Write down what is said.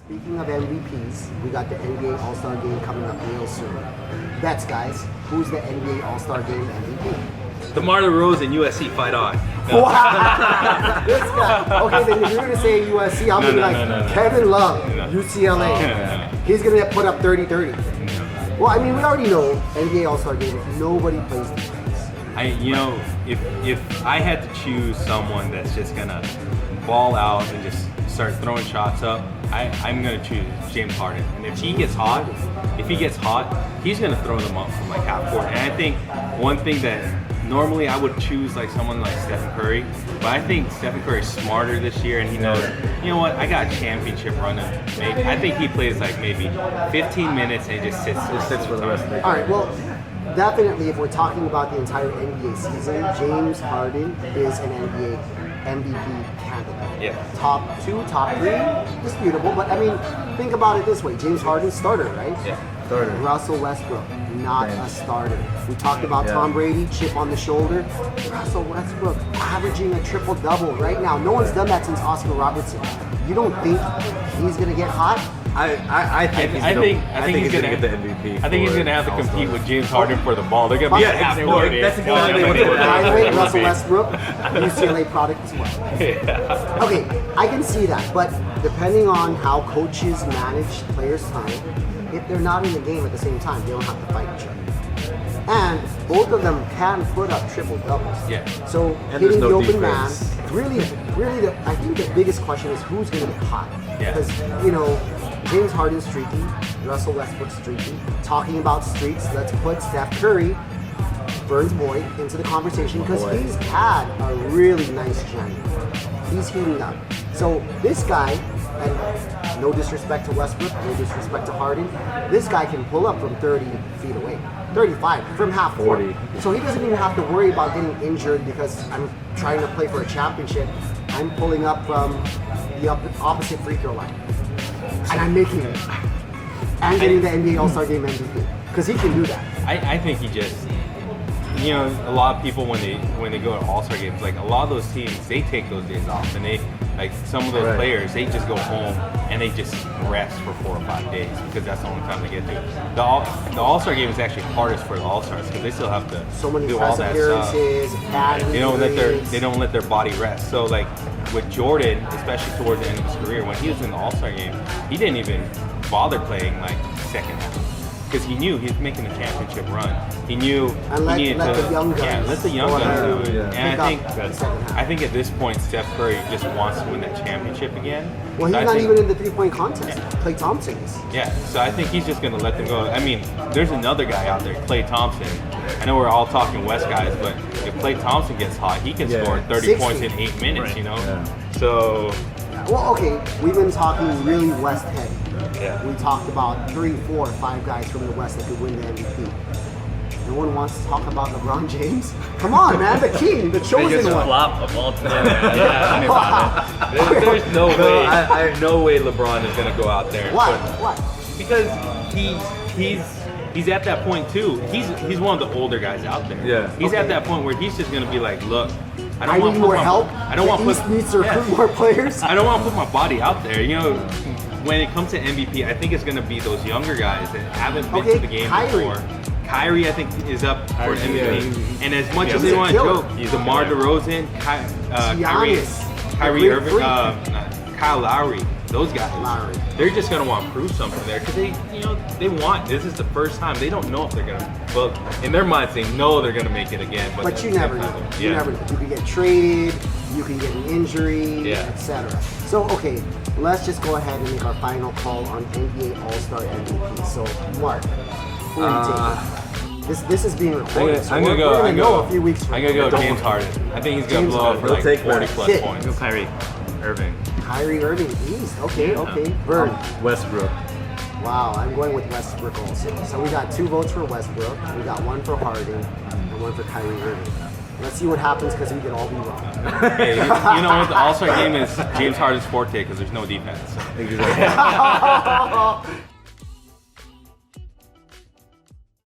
Speaking of MVPs, we got the NBA All-Star Game coming up real soon. Bets, guys. Who's the NBA All-Star Game MVP? DeMar DeRozan, USC, fight on. Wow! This guy. Okay, then if you're going to say USC, I'll be like, Kevin Love, UCLA. He's going to put up 30-30. Well, I mean, we already know NBA All-Star Game, nobody plays defense. If I had to choose someone that's just gonna ball out and just start throwing shots up, I'm gonna choose James Harden. And if he gets hot, he's gonna throw them up from like half court. And I think one thing that normally I would choose like someone like Stephen Curry, but I think Stephen Curry's smarter this year, and he knows, you know what, I got a championship running. Maybe I think he plays like maybe 15 minutes and he just sits for the rest of the game. All right, well, definitely if we're talking about the entire NBA season, James Harden is an NBA MVP candidate. Yeah. Top 2, top 3, disputable, but I mean, think about it this way. James Harden, starter, right? Yeah. Starter. Russell Westbrook, not a starter. We talked about Tom Brady, chip on the shoulder. Russell Westbrook averaging a triple-double right now. No one's done that since Oscar Robertson. You don't think he's going to get hot? I think he's gonna get the MVP. I think he's gonna have to compete with James Harden for the ball. They're gonna be that's exactly what it is. By the way, Russell Westbrook, UCLA product as well. Yeah. Okay, I can see that, but depending on how coaches manage players' time, if they're not in the game at the same time, they don't have to fight each other. And both of them can put up triple doubles. Yeah. So And hitting there's the no open defense. man, really, I think the biggest question is who's going to get hot. Yeah. Because James Harden's streaky, Russell Westbrook's streaky. Talking about streaks, let's put Steph Curry, Burns boy, into the conversation because he's had a really nice January. He's heating up. So this guy, and no disrespect to Westbrook, no disrespect to Harden, this guy can pull up from 30 feet away. 35 from half court. 40. So he doesn't even have to worry about getting injured because I'm trying to play for a championship. I'm pulling up from the opposite free throw line. And I'm making it. And getting the NBA All-Star Game MVP. Because he can do that. I think he just, a lot of people when they go to All-Star games, like a lot of those teams, they take those days off, and they, like some of those players, they just go home and they just rest for 4 or 5 days because that's the only time they get to. The All-Star game is actually hardest for the All-Stars because they still have to So many do all press that stuff. appearances, bad They don't let their body rest. So like with Jordan, especially towards the end of his career, when he was in the All-Star game, he didn't even bother playing like second half because he knew he was making a championship run. He knew And he needed let to the young guys let the young go guys ahead do it. and And pick up the second half. I think at this point, Steph Curry just wants to win that championship again. Well, he's So I not think- even in the three-point contest. Klay Thompson is. Yeah, so I think he's just going to let them go. I mean, there's another guy out there, Klay Thompson. I know we're all talking West guys, but if Klay Thompson gets hot, he can score 30 60. points in 8 minutes, Yeah. So, Well, okay, we've been talking really West heavy. yeah. We talked about 3, 4, 5 guys from the West that could win the MVP. No one wants to talk about LeBron James? Come on, man, the king, the chosen one. Flop of all time. Yeah, tell me about it. There's no way. I no way LeBron is going to go out there. and Why? put- Why? Because he's at that point too. He's one of the older guys out there. Yeah. He's Okay. at that point where he's just going to be like, look, I I don't want need to more help. I don't want the to East put needs to recruit more players. I don't want to put my body out there. When it comes to MVP, I think it's going to be those younger guys that haven't been to the game Kyrie. before. Kyrie, I think, is up for MVP. yeah. And as much as He's they a want to killer. joke, DeMar DeRozan, Giannis. Kyrie The Irving, Greek Kyle Lowry, those guys, Lowry. they're just going to want to prove something there because this is the first time. They don't know if they're going to, well, in their minds, they know they're going to make it again. But you never know. You never know. You can get traded, you can get an injury, Yeah. etc. So, okay, let's just go ahead and make our final call on NBA All-Star MVP. So, Mark, who are you taking? This is being recorded, so I'm gonna we're go. gonna I'm know gonna a few weeks from I'm gonna now. go James Harden. I think he's gonna James blow up for Harden. like He'll take 40 that. plus Shit. points. Go Kyrie Irving. Kyrie Irving, East. Okay, okay. Bird. Westbrook. Wow, I'm going with Westbrook also. So we got 2 votes for Westbrook, we got 1 for Harden, and 1 for Kyrie Irving. Let's see what happens because we could all be wrong. Hey, you know what? The All-Star game is James Harden's forte because there's no defense. Exactly.